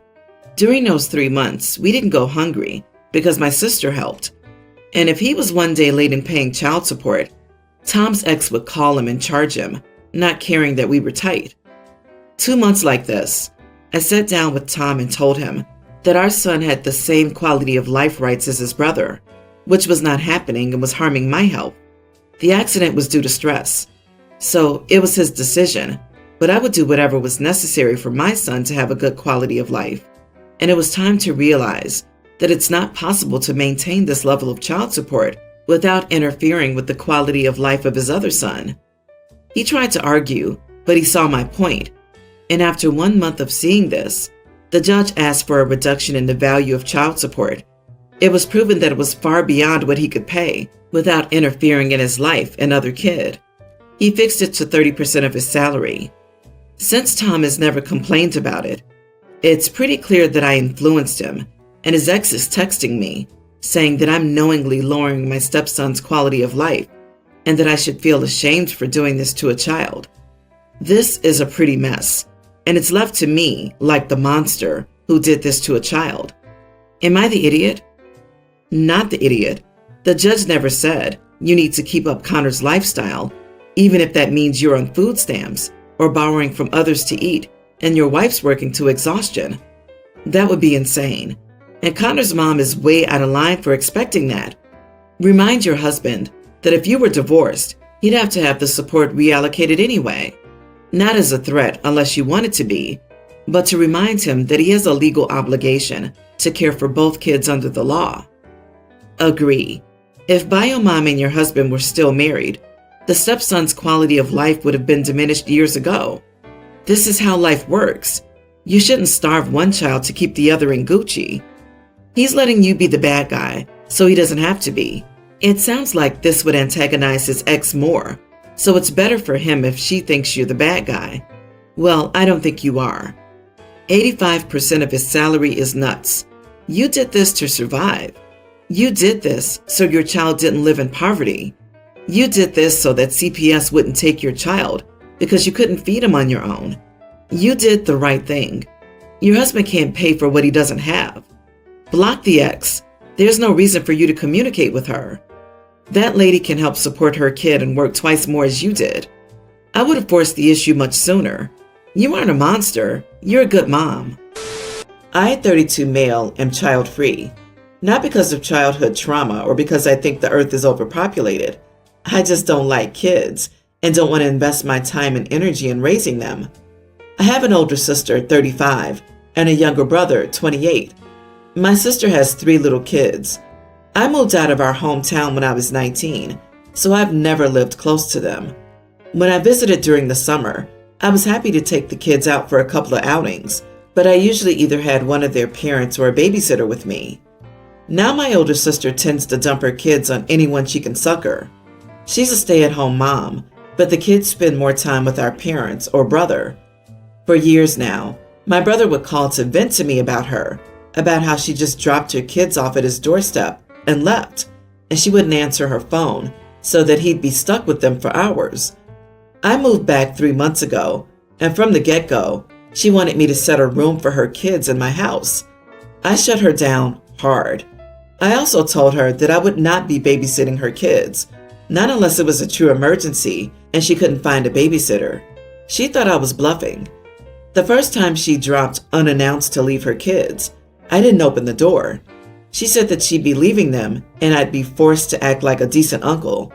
During those 3 months, we didn't go hungry because my sister helped. And if he was one day late in paying child support, Tom's ex would call him and charge him, not caring that we were tight. 2 months like this, I sat down with Tom and told him that our son had the same quality of life rights as his brother, which was not happening and was harming my health. The accident was due to stress, so it was his decision, but I would do whatever was necessary for my son to have a good quality of life. And it was time to realize that it's not possible to maintain this level of child support without interfering with the quality of life of his other son. He tried to argue, but he saw my point. And after 1 month of seeing this, the judge asked for a reduction in the value of child support. It was proven that it was far beyond what he could pay without interfering in his life and other kid. He fixed it to 30% of his salary. Since Tom has never complained about it, it's pretty clear that I influenced him, and his ex is texting me, saying that I'm knowingly lowering my stepson's quality of life and that I should feel ashamed for doing this to a child. This is a pretty mess, and it's left to me like the monster who did this to a child. Am I the idiot? Not the idiot. The judge never said you need to keep up Connor's lifestyle, even if that means you're on food stamps or borrowing from others to eat and your wife's working to exhaustion. That would be insane. And Connor's mom is way out of line for expecting that. Remind your husband that if you were divorced, he'd have to have the support reallocated anyway. Not as a threat unless you want it to be, but to remind him that he has a legal obligation to care for both kids under the law. Agree. If bio mom and your husband were still married, the stepson's quality of life would have been diminished years ago. This is how life works. You shouldn't starve one child to keep the other in Gucci. He's letting you be the bad guy, so he doesn't have to be. It sounds like this would antagonize his ex more, so it's better for him if she thinks you're the bad guy. Well, I don't think you are. 85% of his salary is nuts. You did this to survive. You did this so your child didn't live in poverty. You did this so that CPS wouldn't take your child because you couldn't feed him on your own. You did the right thing. Your husband can't pay for what he doesn't have. Block the ex. There's no reason for you to communicate with her. That lady can help support her kid and work twice more as you did. I would have forced the issue much sooner. You aren't a monster. You're a good mom. I, 32 male, am child-free. Not because of childhood trauma or because I think the earth is overpopulated. I just don't like kids and don't want to invest my time and energy in raising them. I have an older sister, 35, and a younger brother, 28. My sister has 3 little kids. I moved out of our hometown when I was 19, so I've never lived close to them. When I visited during the summer, I was happy to take the kids out for a couple of outings, but I usually either had one of their parents or a babysitter with me. Now my older sister tends to dump her kids on anyone she can succor. She's a stay-at-home mom, but the kids spend more time with our parents or brother. For years now, my brother would call to vent to me about her, about how she just dropped her kids off at his doorstep and left, and she wouldn't answer her phone, so that he'd be stuck with them for hours. I moved back 3 months ago, and from the get-go, she wanted me to set a room for her kids in my house. I shut her down hard. I also told her that I would not be babysitting her kids, not unless it was a true emergency and she couldn't find a babysitter. She thought I was bluffing. The first time she dropped unannounced to leave her kids, I didn't open the door. She said that she'd be leaving them and I'd be forced to act like a decent uncle.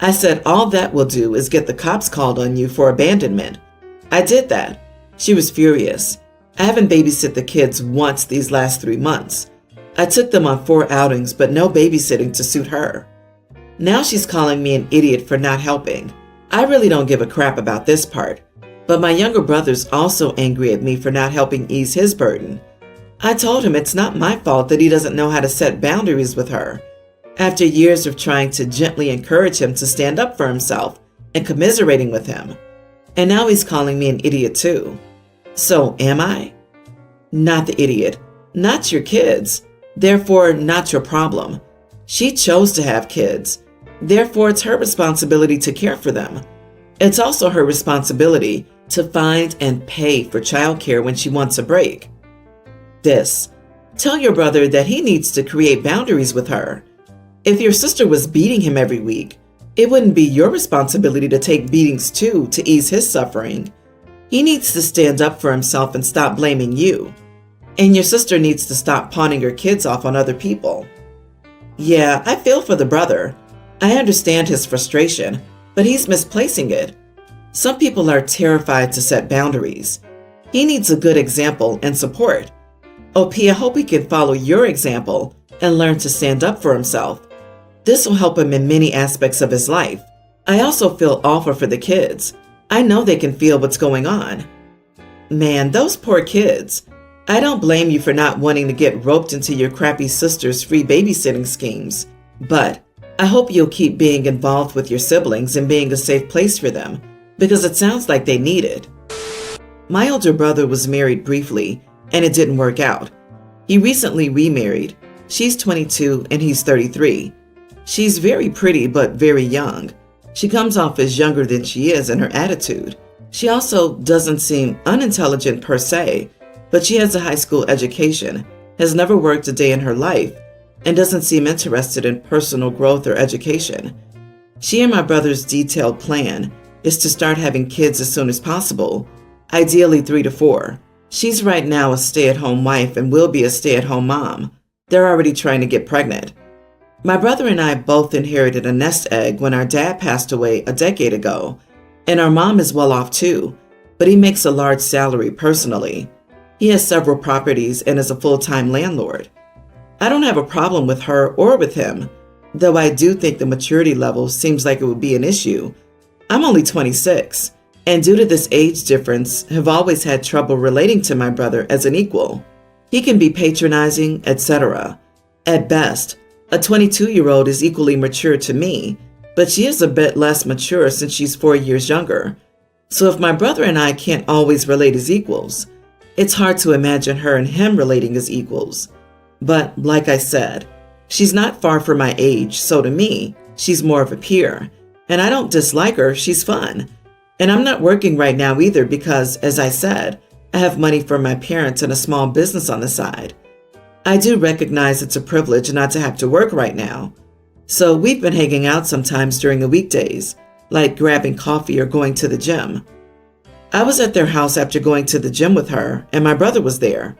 I said all that will do is get the cops called on you for abandonment. I did that. She was furious. I haven't babysit the kids once these last 3 months. I took them on 4 outings, but no babysitting to suit her. Now she's calling me an idiot for not helping. I really don't give a crap about this part, but my younger brother's also angry at me for not helping ease his burden. I told him it's not my fault that he doesn't know how to set boundaries with her. After years of trying to gently encourage him to stand up for himself and commiserating with him. And now he's calling me an idiot too. So am I? Not the idiot. Not your kids. Therefore, not your problem. She chose to have kids. Therefore, it's her responsibility to care for them. It's also her responsibility to find and pay for childcare when she wants a break. Tell your brother that he needs to create boundaries with her. If your sister was beating him every week, it wouldn't be your responsibility to take beatings too to ease his suffering. He needs to stand up for himself and stop blaming you. And your sister needs to stop pawning her kids off on other people. Yeah, I feel for the brother. I understand his frustration, but he's misplacing it. Some people are terrified to set boundaries. He needs a good example and support. OP, I hope he can follow your example and learn to stand up for himself. This will help him in many aspects of his life. I also feel awful for the kids. I know they can feel what's going on. Man, those poor kids. I don't blame you for not wanting to get roped into your crappy sister's free babysitting schemes, but I hope you'll keep being involved with your siblings and being a safe place for them, because it sounds like they need it. My older brother was married briefly, and it didn't work out. He recently remarried. She's 22 and he's 33. She's very pretty but very young. She comes off as younger than she is in her attitude. She also doesn't seem unintelligent per se, but she has a high school education, has never worked a day in her life, and doesn't seem interested in personal growth or education. She and my brother's detailed plan is to start having kids as soon as possible, ideally 3 to 4. She's right now a stay-at-home wife and will be a stay-at-home mom. They're already trying to get pregnant. My brother and I both inherited a nest egg when our dad passed away a decade ago, and our mom is well off too, but he makes a large salary personally. He has several properties and is a full-time landlord. I don't have a problem with her or with him, though I do think the maturity level seems like it would be an issue. I'm only 26, and due to this age difference, have always had trouble relating to my brother as an equal. He can be patronizing, etc. At best, a 22-year-old is equally mature to me, but she is a bit less mature since she's 4 years younger. So if my brother and I can't always relate as equals, it's hard to imagine her and him relating as equals. But like I said, she's not far from my age, so to me, she's more of a peer. And I don't dislike her, she's fun. And I'm not working right now either because, as I said, I have money from my parents and a small business on the side. I do recognize it's a privilege not to have to work right now. So we've been hanging out sometimes during the weekdays, like grabbing coffee or going to the gym. I was at their house after going to the gym with her, and my brother was there.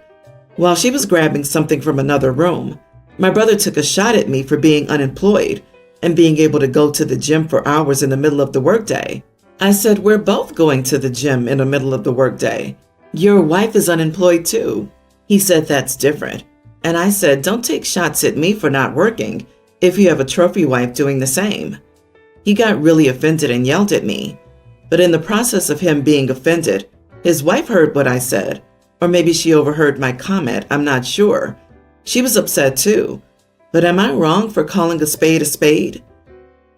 While she was grabbing something from another room, my brother took a shot at me for being unemployed and being able to go to the gym for hours in the middle of the workday. I said, we're both going to the gym in the middle of the workday. Your wife is unemployed too. He said that's different. And I said, don't take shots at me for not working if you have a trophy wife doing the same. He got really offended and yelled at me. But in the process of him being offended, his wife heard what I said. Or maybe she overheard my comment, I'm not sure. She was upset too. But am I wrong for calling a spade a spade?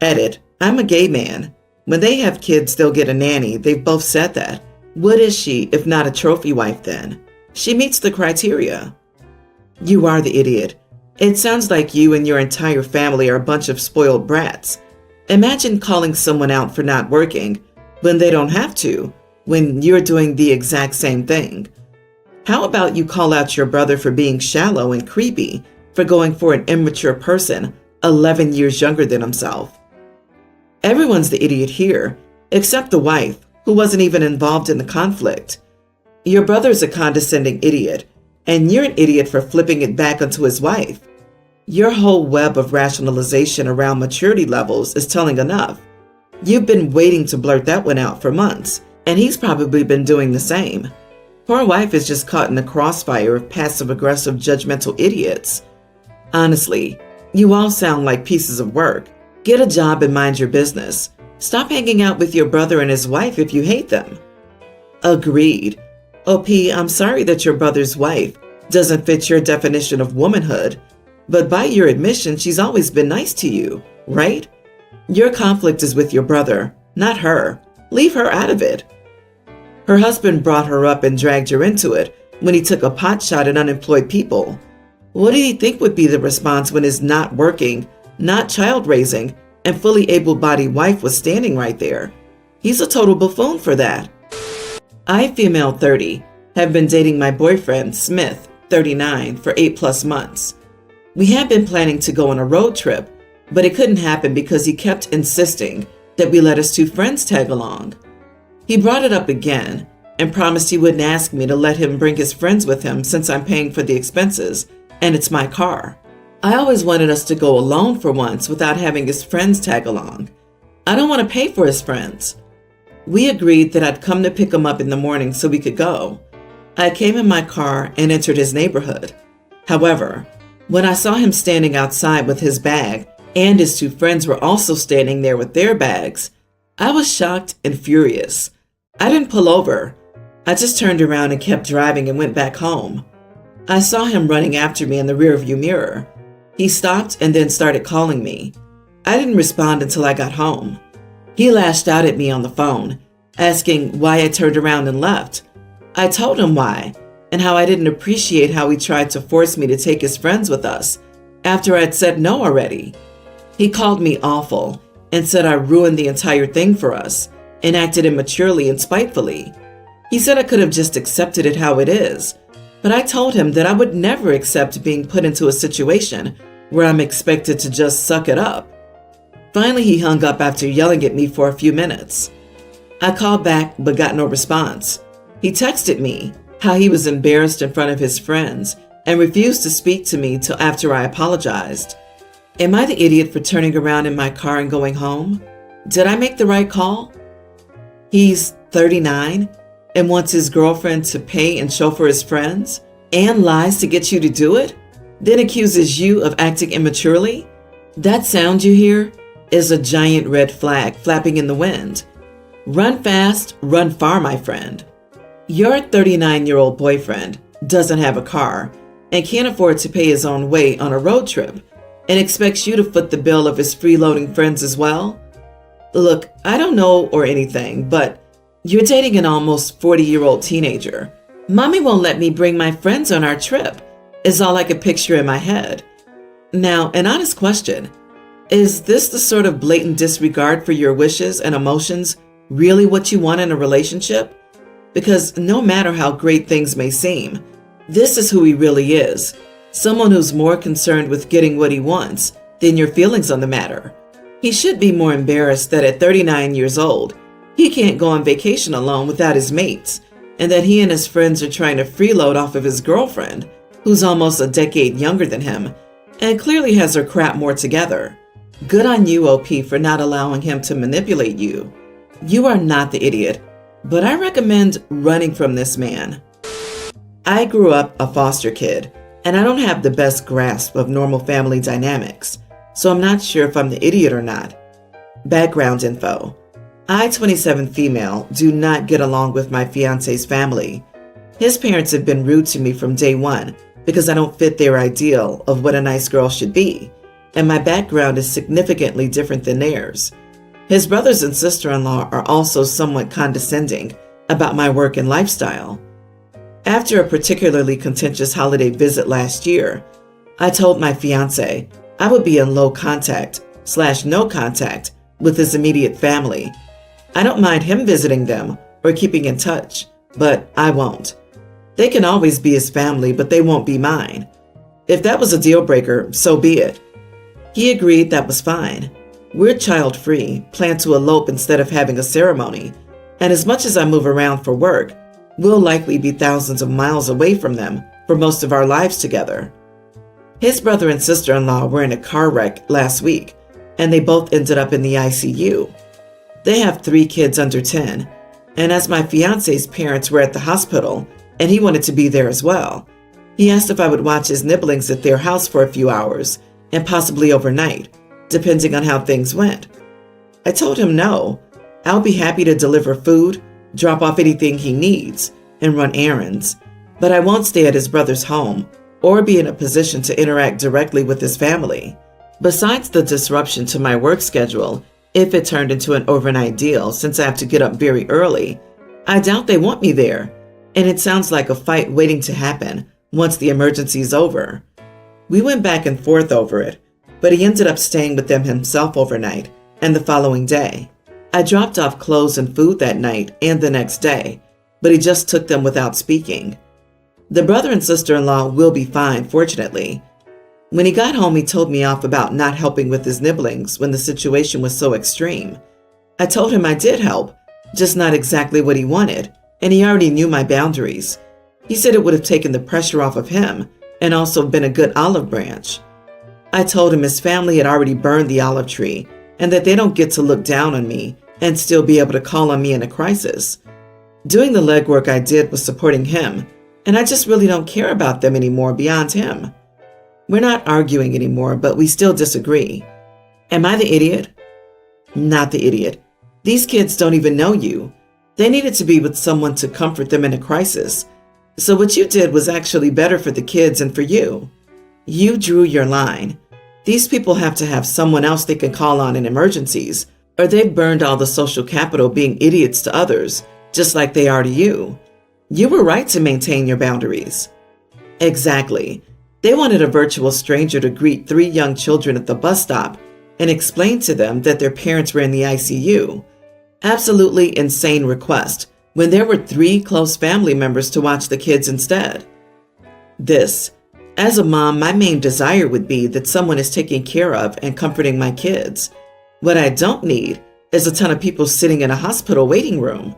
Edit, I'm a gay man. When they have kids, they'll get a nanny. They've both said that. What is she, if not a trophy wife then? She meets the criteria. You are the idiot. It sounds like you and your entire family are a bunch of spoiled brats. Imagine calling someone out for not working when they don't have to, when you're doing the exact same thing. How about you call out your brother for being shallow and creepy, for going for an immature person 11 years younger than himself? Everyone's the idiot here, except the wife, who wasn't even involved in the conflict. Your brother's a condescending idiot, and you're an idiot for flipping it back onto his wife. Your whole web of rationalization around maturity levels is telling enough. You've been waiting to blurt that one out for months, and he's probably been doing the same. Poor wife is just caught in the crossfire of passive-aggressive, judgmental idiots. Honestly, you all sound like pieces of work. Get a job and mind your business. Stop hanging out with your brother and his wife if you hate them. Agreed. OP, I'm sorry that your brother's wife doesn't fit your definition of womanhood, but by your admission, she's always been nice to you, right? Your conflict is with your brother, not her. Leave her out of it. Her husband brought her up and dragged her into it when he took a pot shot at unemployed people. What did he think would be the response when his not working, not child-raising, and fully able-bodied wife was standing right there? He's a total buffoon for that. I, female 30, have been dating my boyfriend, Smith, 39, for 8+ months. We had been planning to go on a road trip, but it couldn't happen because he kept insisting that we let his 2 friends tag along. He brought it up again and promised he wouldn't ask me to let him bring his friends with him since I'm paying for the expenses and it's my car. I always wanted us to go alone for once without having his friends tag along. I don't want to pay for his friends. We agreed that I'd come to pick him up in the morning so we could go. I came in my car and entered his neighborhood. However, when I saw him standing outside with his bag and his 2 friends were also standing there with their bags, I was shocked and furious. I didn't pull over. I just turned around and kept driving and went back home. I saw him running after me in the rearview mirror. He stopped and then started calling me. I didn't respond until I got home. He lashed out at me on the phone, asking why I turned around and left. I told him why, and how I didn't appreciate how he tried to force me to take his friends with us after I'd said no already. He called me awful and said I ruined the entire thing for us and acted immaturely and spitefully. He said I could have just accepted it how it is, but I told him that I would never accept being put into a situation where I'm expected to just suck it up. Finally, he hung up after yelling at me for a few minutes. I called back but got no response. He texted me how he was embarrassed in front of his friends and refused to speak to me till after I apologized. Am I the idiot for turning around in my car and going home? Did I make the right call? He's 39 and wants his girlfriend to pay and chauffeur his friends and lies to get you to do it, then accuses you of acting immaturely? That sound you hear is a giant red flag flapping in the wind. Run fast, run far, my friend. Your 39-year-old boyfriend doesn't have a car and can't afford to pay his own way on a road trip and expects you to foot the bill of his freeloading friends as well? Look, I don't know or anything, but you're dating an almost 40-year-old teenager. Mommy won't let me bring my friends on our trip, is all I could picture in my head. Now, an honest question. Is this the sort of blatant disregard for your wishes and emotions really what you want in a relationship? Because no matter how great things may seem, this is who he really is. Someone who's more concerned with getting what he wants than your feelings on the matter. He should be more embarrassed that at 39 years old, he can't go on vacation alone without his mates, and that he and his friends are trying to freeload off of his girlfriend, who's almost a decade younger than him, and clearly has her crap more together. Good on you, OP, for not allowing him to manipulate you. You are not the idiot, but I recommend running from this man. I grew up a foster kid, and I don't have the best grasp of normal family dynamics, so I'm not sure if I'm the idiot or not. Background info. I, 27 female, do not get along with my fiance's family. His parents have been rude to me from day one because I don't fit their ideal of what a nice girl should be, and my background is significantly different than theirs. His brothers and sister-in-law are also somewhat condescending about my work and lifestyle. After a particularly contentious holiday visit last year, I told my fiance I would be in low contact/no contact with his immediate family. I don't mind him visiting them or keeping in touch, but I won't. They can always be his family, but they won't be mine. If that was a deal breaker, so be it. He agreed that was fine. We're child-free, plan to elope instead of having a ceremony, and as much as I move around for work, we'll likely be thousands of miles away from them for most of our lives together. His brother and sister-in-law were in a car wreck last week, and they both ended up in the ICU. They have 3 kids under 10, and as my fiance's parents were at the hospital, and he wanted to be there as well, he asked if I would watch his nibblings at their house for a few hours, and possibly overnight, depending on how things went. I told him no. I'll be happy to deliver food, drop off anything he needs, and run errands, but I won't stay at his brother's home or be in a position to interact directly with his family. Besides the disruption to my work schedule, if it turned into an overnight deal since I have to get up very early, I doubt they want me there, and it sounds like a fight waiting to happen once the emergency's over. We went back and forth over it, but he ended up staying with them himself overnight and the following day. I dropped off clothes and food that night and the next day, but he just took them without speaking. The brother and sister-in-law will be fine, fortunately. When he got home, he told me off about not helping with his nibblings when the situation was so extreme. I told him I did help, just not exactly what he wanted, and he already knew my boundaries. He said it would have taken the pressure off of him and also been a good olive branch. I told him his family had already burned the olive tree and that they don't get to look down on me and still be able to call on me in a crisis. Doing the legwork I did was supporting him, and I just really don't care about them anymore beyond him. We're not arguing anymore, but we still disagree. Am I the idiot? Not the idiot. These kids don't even know you. They needed to be with someone to comfort them in a crisis. So what you did was actually better for the kids and for you. You drew your line. These people have to have someone else they can call on in emergencies, or they've burned all the social capital being idiots to others, just like they are to you. You were right to maintain your boundaries. Exactly. They wanted a virtual stranger to greet 3 young children at the bus stop and explain to them that their parents were in the ICU. Absolutely insane request when there were 3 close family members to watch the kids instead. As a mom, my main desire would be that someone is taking care of and comforting my kids. What I don't need is a ton of people sitting in a hospital waiting room.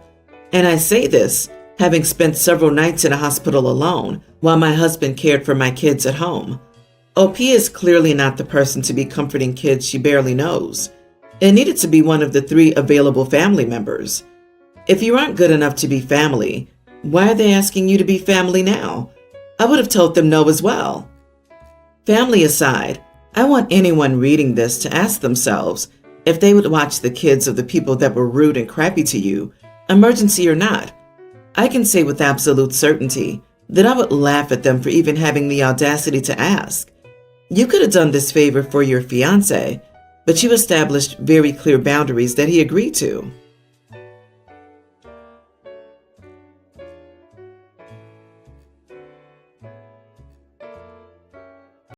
And I say this, having spent several nights in a hospital alone while my husband cared for my kids at home. OP is clearly not the person to be comforting kids she barely knows. It needed to be one of the 3 available family members. If you aren't good enough to be family, why are they asking you to be family now? I would have told them no as well. Family aside, I want anyone reading this to ask themselves if they would watch the kids of the people that were rude and crappy to you, emergency or not. I can say with absolute certainty that I would laugh at them for even having the audacity to ask. You could have done this favor for your fiancé, but you established very clear boundaries that he agreed to.